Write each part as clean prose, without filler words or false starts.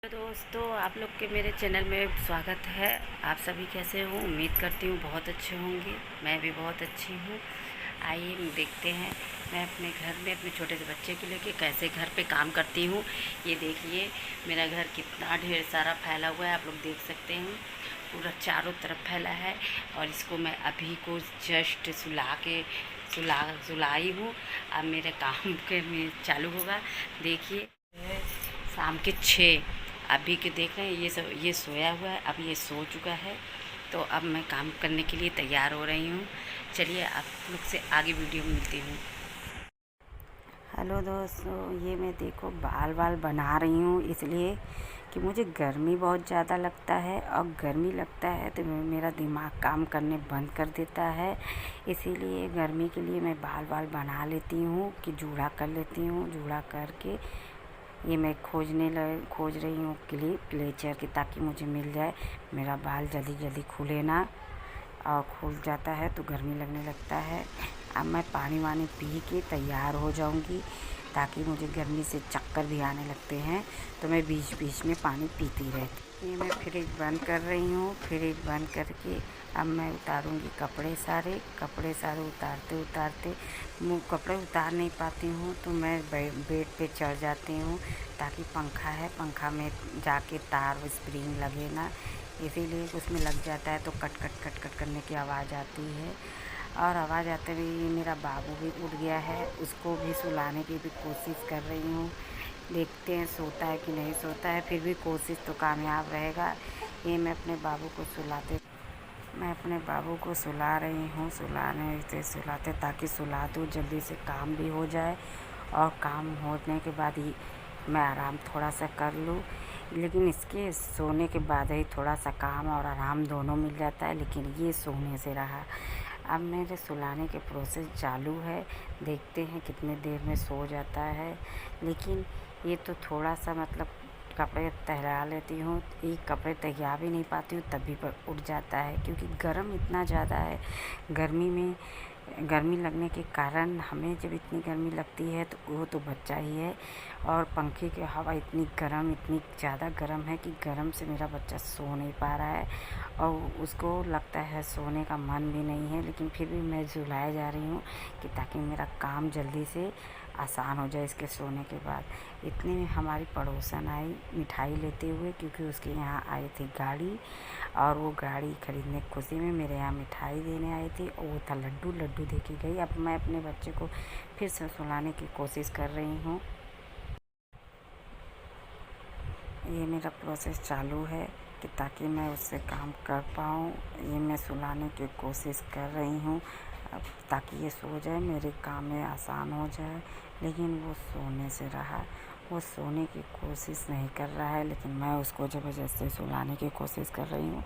दोस्तों, आप लोग के मेरे चैनल में स्वागत है। आप सभी कैसे हो? उम्मीद करती हूँ बहुत अच्छे होंगे। मैं भी बहुत अच्छी हूँ। आइए देखते हैं मैं अपने घर में अपने छोटे से बच्चे को लेके कैसे घर पे काम करती हूँ। ये देखिए मेरा घर कितना ढेर सारा फैला हुआ है, आप लोग देख सकते हैं। पूरा चारों तरफ फैला है और इसको मैं अभी को जस्ट सुलाई हूँ। अब मेरे काम के में चालू होगा। देखिए शाम के 6 अभी के देख रहे हैं। ये सोया हुआ है, अब ये सो चुका है। तो अब मैं काम करने के लिए तैयार हो रही हूँ। चलिए आप लोग से आगे वीडियो में मिलती हूँ। हेलो दोस्तों, ये मैं देखो बाल बना रही हूँ, इसलिए कि मुझे गर्मी बहुत ज़्यादा लगता है और गर्मी लगता है तो मेरा दिमाग काम करने बंद कर देता है। इसीलिए गर्मी के लिए मैं बाल बना लेती हूँ कि जूड़ा कर लेती हूँ। जूड़ा करके ये मैं खोज रही हूँ क्लेचर की, ताकि मुझे मिल जाए। मेरा बाल जल्दी खुले ना, और खुल जाता है तो गर्मी लगने लगता है। अब मैं पानी वानी पी के तैयार हो जाऊँगी, ताकि मुझे गर्मी से चक्कर भी आने लगते हैं, तो मैं बीच में पानी पीती रहती। ये मैं फ्रिज बंद कर रही हूँ। फ्रिज बंद करके अब मैं उतारूँगी कपड़े सारे उतारते कपड़े उतार नहीं पाती हूँ, तो मैं बेड पे चढ़ जाती हूँ, ताकि पंखा है, पंखा में जाके तार स्प्रिंग लगे ना, इसीलिए उसमें लग जाता है तो कट करने की आवाज़ आती है। और आवाज़ आते ही मेरा बाबू भी उठ गया है, उसको भी सुलाने की भी कोशिश कर रही हूँ। देखते हैं सोता है कि नहीं सोता है, फिर भी कोशिश तो कामयाब रहेगा। ये मैं अपने बाबू को सुला रही हूँ, सुलाते ताकि सुला दूँ, जल्दी से काम भी हो जाए और काम होने के बाद ही मैं आराम थोड़ा सा कर लूँ। लेकिन इसके सोने के बाद ही थोड़ा सा काम और आराम दोनों मिल जाता है, लेकिन ये सोने से रहा। अब मेरे सुलाने के प्रोसेस चालू है, देखते हैं कितने देर में सो जाता है। लेकिन ये तो थोड़ा सा मतलब कपड़े तहला लेती हूँ, एक कपड़े तैया भी नहीं पाती हूँ तभी पर उठ जाता है, क्योंकि गर्म इतना ज़्यादा है। गर्मी लगने के कारण हमें जब इतनी गर्मी लगती है तो वो तो बच्चा ही है, और पंखे की हवा इतनी ज़्यादा गर्म है कि गर्म से मेरा बच्चा सो नहीं पा रहा है, और उसको लगता है सोने का मन भी नहीं है। लेकिन फिर भी मैं झुलाए जा रही हूँ कि ताकि मेरा काम जल्दी से आसान हो जाए इसके सोने के बाद। इतने में हमारी पड़ोसन आई मिठाई लेते हुए, क्योंकि उसके यहाँ आई थी गाड़ी, और वो गाड़ी खरीदने की खुशी में मेरे यहाँ मिठाई देने आई थी, और वो था लड्डू दे के गई। अब मैं अपने बच्चे को फिर से सुलाने की कोशिश कर रही हूँ। ये मेरा प्रोसेस चालू है कि ताकि मैं उससे काम कर पाऊँ। ये मैं सुलाने की कोशिश कर रही हूँ अब, ताकि ये सो जाए, मेरे काम में आसान हो जाए। लेकिन वो सोने से रहा, वो सोने की कोशिश नहीं कर रहा है, लेकिन मैं उसको ज़बरदस्ती सुलाने की कोशिश कर रही हूँ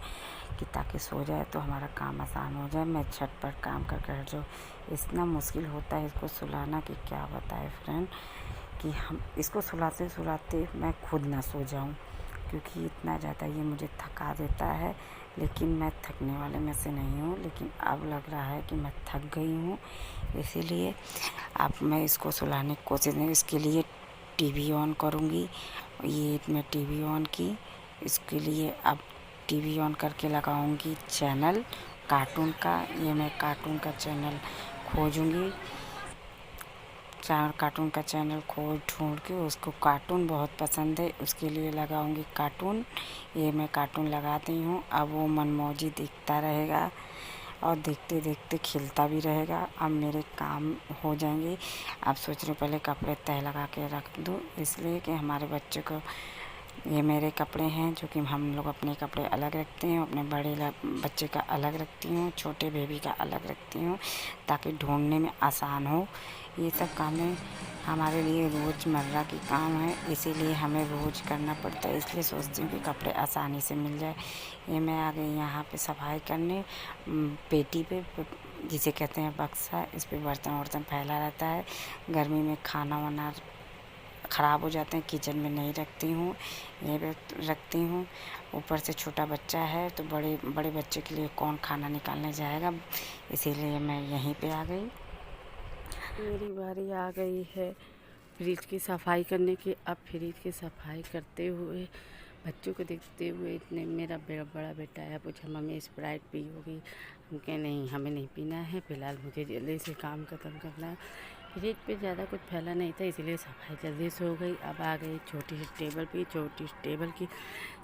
कि ताकि सो जाए तो हमारा काम आसान हो जाए। मैं झटपट काम करके हट जाऊँ। इतना मुश्किल होता है इसको सुलाना कि क्या बताए फ्रेंड, कि हम इसको सुलाते मैं खुद ना सो जाऊं, क्योंकि इतना ज़्यादा ये मुझे थका देता है। लेकिन मैं थकने वाले में से नहीं हूँ, लेकिन अब लग रहा है कि मैं थक गई हूँ। इसीलिए अब मैं इसको सुलाने की कोशिश नहीं, इसके लिए टीवी ऑन करूँगी। ये मैं टीवी ऑन की, इसके लिए अब टीवी ऑन करके लगाऊँगी चैनल कार्टून का। ये मैं कार्टून का चैनल खोजूँगी, कार्टून का चैनल ढूंढ के, उसको कार्टून बहुत पसंद है, उसके लिए लगाऊंगी कार्टून। ये मैं कार्टून लगाती हूँ। अब वो मनमौजी दिखता रहेगा और देखते देखते खिलता भी रहेगा। अब मेरे काम हो जाएंगे। अब सोच रही हूँ पहले कपड़े तह लगा के रख दूँ, इसलिए कि हमारे बच्चे को, ये मेरे कपड़े हैं जो कि हम लोग अपने कपड़े अलग रखते हैं, अपने बड़े बच्चे का अलग रखती हूँ, छोटे बेबी का अलग रखती हूँ, ताकि ढूंढने में आसान हो। ये सब कामें हमारे लिए रोज़मर्रा की काम है, इसीलिए हमें रोज़ करना पड़ता है। इसलिए सोचती हूँ कि कपड़े आसानी से मिल जाए। ये मैं आ गई यहाँ पे सफाई करने, पेटी पे, जिसे कहते हैं बक्सा, इस पे बर्तन वर्तन फैला रहता है। गर्मी में खाना वाना ख़राब हो जाते हैं, किचन में नहीं रखती हूँ, यहीं पे रखती हूँ। ऊपर से छोटा बच्चा है तो बड़े बच्चे के लिए कौन खाना निकालने जाएगा, इसीलिए मैं यहीं पे आ गई। मेरी बारी आ गई है फ्रिज की सफाई करने की। अब फ्रिज की सफाई करते हुए बच्चों को देखते हुए इतने मेरा बड़ा बेटा है, पूछा मम्मी स्प्राइट पियोगी? हम कहे नहीं, हमें नहीं पीना है, फ़िलहाल मुझे जल्दी से काम ख़त्म करना है। फ्रिज पे ज़्यादा कुछ फैला नहीं था, इसलिए सफाई जल्दी से हो गई। अब आ गई छोटी सी टेबल पे, छोटी सी टेबल की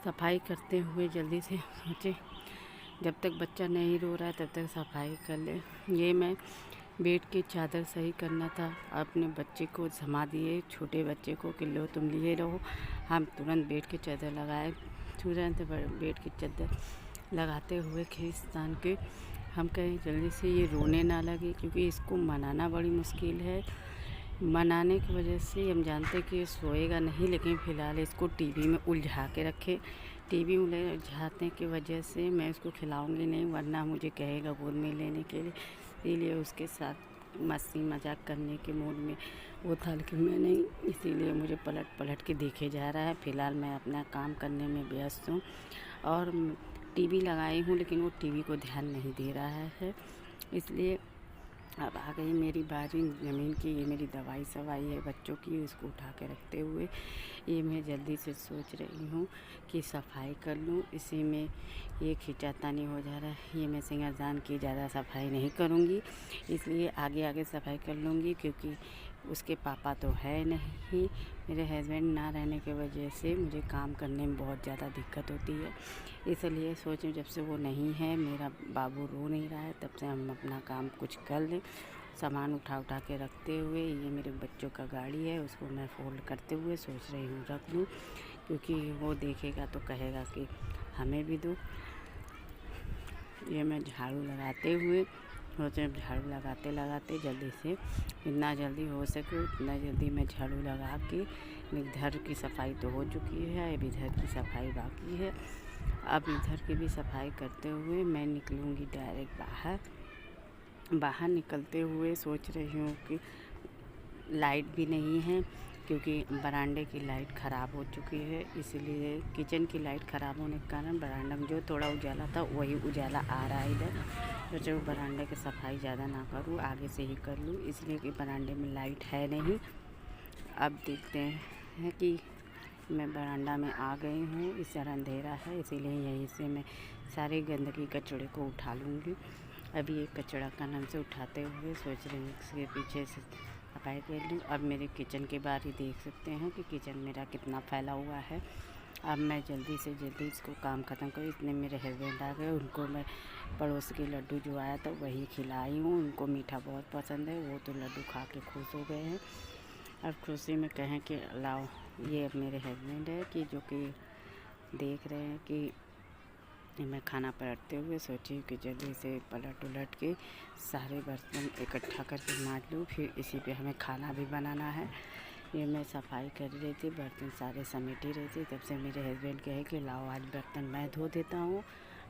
सफाई करते हुए जल्दी से सोचे जब तक बच्चा नहीं रो रहा है तब तक सफाई कर ले। ये मैं बेड की चादर सही करना था, अपने बच्चे को थमा दिए, छोटे बच्चे को कि लो तुम लिए रहो। हम तुरंत बेड की चादर लगाए, तुरंत बेड की चादर लगाते हुए खींच तान के हम कहें जल्दी से ये रोने ना लगे, क्योंकि इसको मनाना बड़ी मुश्किल है। मनाने की वजह से हम जानते कि ये सोएगा नहीं, लेकिन फ़िलहाल इसको टीवी में उलझा के रखे। टीवी में उलझाने की वजह से मैं इसको खिलाऊंगी नहीं, वरना मुझे कहेगा गोद में लेने के लिए। इसीलिए उसके साथ मस्ती मजाक करने के मूड में वो था, लेकिन मैं नहीं, इसीलिए मुझे पलट पलट के देखे जा रहा है। फ़िलहाल मैं अपना काम करने में व्यस्त हूँ और टीवी लगाई हूँ, लेकिन वो टीवी को ध्यान नहीं दे रहा है। इसलिए अब आ गई मेरी बारी ज़मीन की। ये मेरी दवाई सवाई है बच्चों की, उसको उठा के रखते हुए ये मैं जल्दी से सोच रही हूँ कि सफाई कर लूँ। इसी में ये खींचातानी हो जा रहा है। ये मैं सिंगारदान की ज़्यादा सफाई नहीं करूँगी, इसलिए आगे आगे सफाई कर लूँगी, क्योंकि उसके पापा तो है नहीं। मेरे हस्बैंड ना रहने की वजह से मुझे काम करने में बहुत ज़्यादा दिक्कत होती है। इसलिए सोचूं जब से वो नहीं है, मेरा बाबू रो नहीं रहा है, तब से हम अपना काम कुछ कर लें। सामान उठा उठा के रखते हुए ये मेरे बच्चों का गाड़ी है, उसको मैं फोल्ड करते हुए सोच रही हूँ रख लूँ, क्योंकि वो देखेगा तो कहेगा कि हमें भी दो। ये मैं झाड़ू लगाते हुए सोचे, झाड़ू लगाते लगाते जल्दी से जितना जल्दी हो सके उतना जल्दी मैं झाड़ू लगा के, इधर की सफाई तो हो चुकी है, अब इधर की सफाई बाकी है। अब इधर की भी सफाई करते हुए मैं निकलूँगी डायरेक्ट बाहर निकलते हुए सोच रही हूँ कि लाइट भी नहीं है, क्योंकि बरामदे की लाइट ख़राब हो चुकी है। इसलिए किचन की लाइट ख़राब होने के कारण बरामदा में जो थोड़ा उजाला था वही उजाला आ रहा है इधर। सोचे वो बरामदे की सफाई ज़्यादा ना करूँ, आगे से ही कर लूँ, इसलिए कि बरामदे में लाइट है नहीं। अब देखते हैं कि मैं बरामदा में आ गई हूँ, इस तरह अंधेरा है, इसीलिए यहीं से मैं सारे गंदगी कचड़े को उठा लूँगी। अभी एक कचड़ा कानन से उठाते हुए सोच रही हूँ इसके पीछे से सफाई कर लूँ। अब मेरे किचन के बाहर ही देख सकते हैं कि किचन मेरा कितना फैला हुआ है। अब मैं जल्दी से जल्दी इसको काम ख़त्म करूँ। इतने मेरे हस्बैंड आ गए, उनको मैं पड़ोस के लड्डू जो आया था वही खिलाई हूँ। उनको मीठा बहुत पसंद है, वो तो लड्डू खा के खुश हो गए हैं। अब खुशी में कहें कि लाओ, ये अब मेरे हस्बैंड है कि जो कि देख रहे हैं कि मैं खाना पलटते हुए सोची कि जल्दी से पलट उलट के सारे बर्तन इकट्ठा करके मार लूँ, फिर इसी पे हमें खाना भी बनाना है। ये मैं सफाई कर रही थी, बर्तन सारे समेट ही रही थी, तब से मेरे हस्बैंड कहे कि लाओ आज बर्तन मैं धो देता हूँ।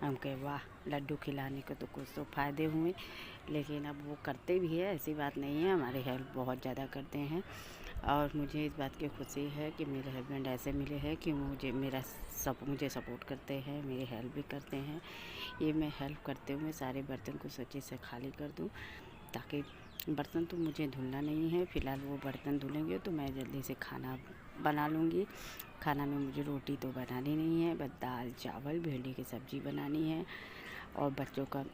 हम कहे वाह, लड्डू खिलाने के तो कुछ तो फ़ायदे हुए। लेकिन अब वो करते भी है, ऐसी बात नहीं है, हमारी हेल्प बहुत ज़्यादा करते हैं। और मुझे इस बात की खुशी है कि मेरे हस्बैंड ऐसे मिले हैं कि मुझे सपोर्ट करते हैं, मेरी हेल्प भी करते हैं। ये मैं हेल्प करते हुए सारे बर्तन को सोचे से खाली कर दूँ, ताकि बर्तन तो मुझे धुलना नहीं है। फ़िलहाल वो बर्तन धुलेंगे तो मैं जल्दी से खाना बना लूँगी। खाना में मुझे रोटी तो बनानी नहीं है, बस दाल चावल भिंडी की सब्ज़ी बनानी है, और बच्चों का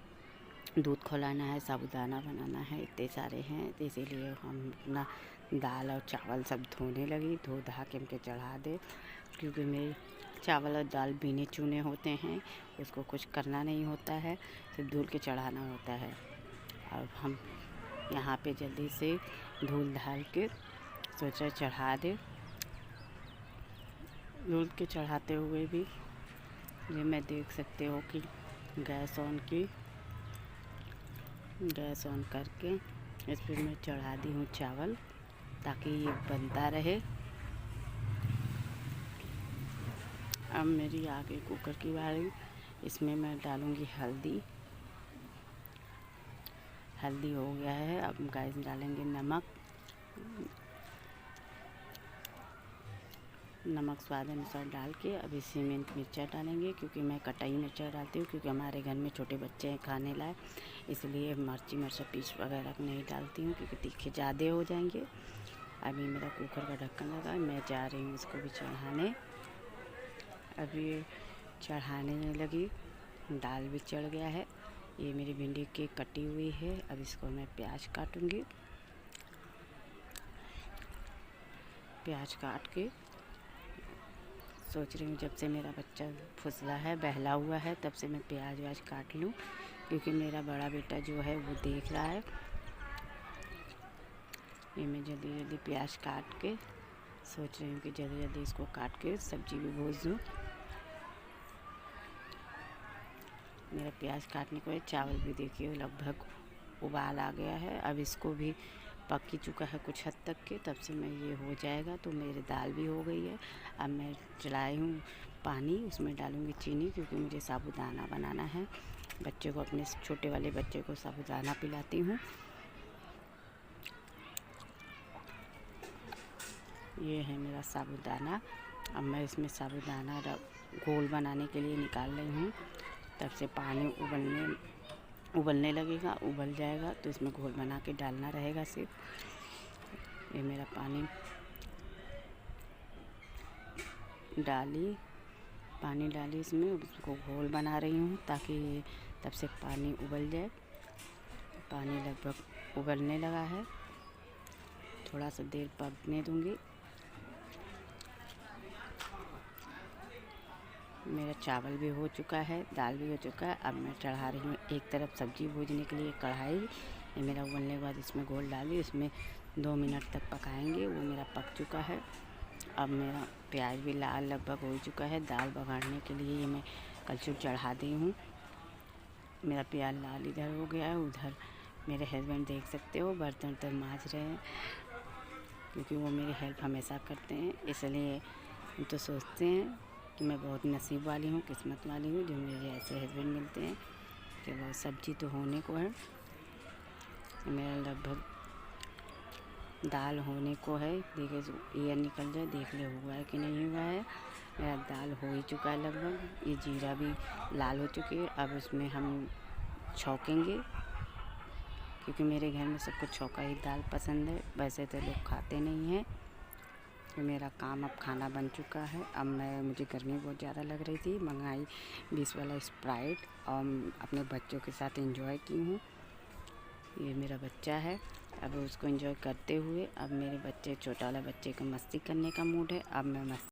दूध खौलाना है, साबुदाना बनाना है, इतने सारे हैं। तो इसीलिए हम अपना दाल और चावल सब धोने लगी, धो धा के उनके चढ़ा दे, क्योंकि मेरे चावल और दाल बीने चुने होते हैं, उसको कुछ करना नहीं होता है, सिर्फ धुल के चढ़ाना होता है। और हम यहाँ पे जल्दी से धुल धाल के सोचा चढ़ा दे। धुल के चढ़ाते हुए भी ये मैं देख सकते हो कि गैस ऑन करके इस पर मैं चढ़ा दी हूँ चावल, ताकि ये बनता रहे। अब मेरी आगे कुकर की बारी, इसमें मैं डालूँगी हल्दी हो गया है। अब गाइस डालेंगे नमक स्वाद अनुसार डाल के अब इसी में मिर्चा डालेंगे, क्योंकि मैं कटाई मिर्चा डालती हूँ, क्योंकि हमारे घर में छोटे बच्चे हैं खाने लायक, इसलिए मिर्चा पीस वगैरह नहीं डालती हूँ, क्योंकि तीखे ज़्यादा हो जाएंगे। अभी मेरा कुकर का ढक्कन लगा, मैं जा रही हूँ इसको भी चढ़ाने। अब ये चढ़ाने लगी, दाल भी चढ़ गया है। ये मेरी भिंडी की कटी हुई है। अब इसको मैं प्याज काटूंगी। प्याज काट के सोच रही हूँ जब से मेरा बच्चा फुसला है, बहला हुआ है, तब से मैं प्याज व्याज काट लूँ, क्योंकि मेरा बड़ा बेटा जो है वो देख रहा है। ये मैं जल्दी जल्दी प्याज काट के सोच रही हूँ कि जल्दी जल्दी इसको काट के सब्जी भी भूज दूँ। मेरा प्याज काटने के बाद चावल भी देखिए लगभग उबाल आ गया है। अब इसको भी पक ही चुका है कुछ हद तक के, तब से मैं ये हो जाएगा तो मेरी दाल भी हो गई है। अब मैं चलाई हूँ पानी, उसमें डालूँगी चीनी, क्योंकि मुझे साबूदाना बनाना है। बच्चे को, अपने छोटे वाले बच्चे को साबूदाना पिलाती हूँ। ये है मेरा साबूदाना। अब मैं इसमें साबूदाना घोल बनाने के लिए निकाल रही हूँ। तब से पानी उबलने लगेगा, उबल जाएगा तो इसमें घोल बना के डालना रहेगा सिर्फ। ये मेरा पानी डाली इसमें, उसको घोल बना रही हूँ ताकि तब से पानी उबल जाए। पानी लगभग उबलने लगा है, थोड़ा सा देर पकने दूँगी। मेरा चावल भी हो चुका है, दाल भी हो चुका है। अब मैं चढ़ा रही हूँ एक तरफ सब्ज़ी भूनने के लिए कढ़ाई। ये मेरा उबलने के बाद इसमें घोल डाली, इसमें 2 मिनट तक पकाएंगे। वो मेरा पक चुका है। अब मेरा प्याज भी लाल लगभग हो चुका है। दाल बघाड़ने के लिए ये मैं कलछुल चढ़ा दी हूँ। मेरा प्याज लाल इधर हो गया है। उधर मेरे हस्बैंड देख सकते हो बर्तन वर्तन मांज रहे हैं, क्योंकि वो मेरी हेल्प हमेशा करते हैं। इसलिए हम तो सोचते हैं कि मैं बहुत नसीब वाली हूँ, किस्मत वाली हूँ जो मुझे ऐसे हस्बैंड मिलते हैं। चलो सब्जी तो होने को है, मेरा लगभग दाल होने को है। देखिए ये निकल जाए, देख ले हुआ है कि नहीं हुआ है। मेरा दाल हो ही चुका है लगभग। ये जीरा भी लाल हो चुकी है। अब उसमें हम छौंकेंगे, क्योंकि मेरे घर में सबको छौंका ही दाल पसंद है, वैसे तो लोग खाते नहीं हैं। मेरा काम, अब खाना बन चुका है। अब मुझे गर्मी बहुत ज़्यादा लग रही थी, मंगाई 20 वाला स्प्राइट और अपने बच्चों के साथ एंजॉय की हूँ। ये मेरा बच्चा है, अब उसको एंजॉय करते हुए, अब मेरे बच्चे, छोटा वाला बच्चे को मस्ती करने का मूड है। अब मैं मस्ती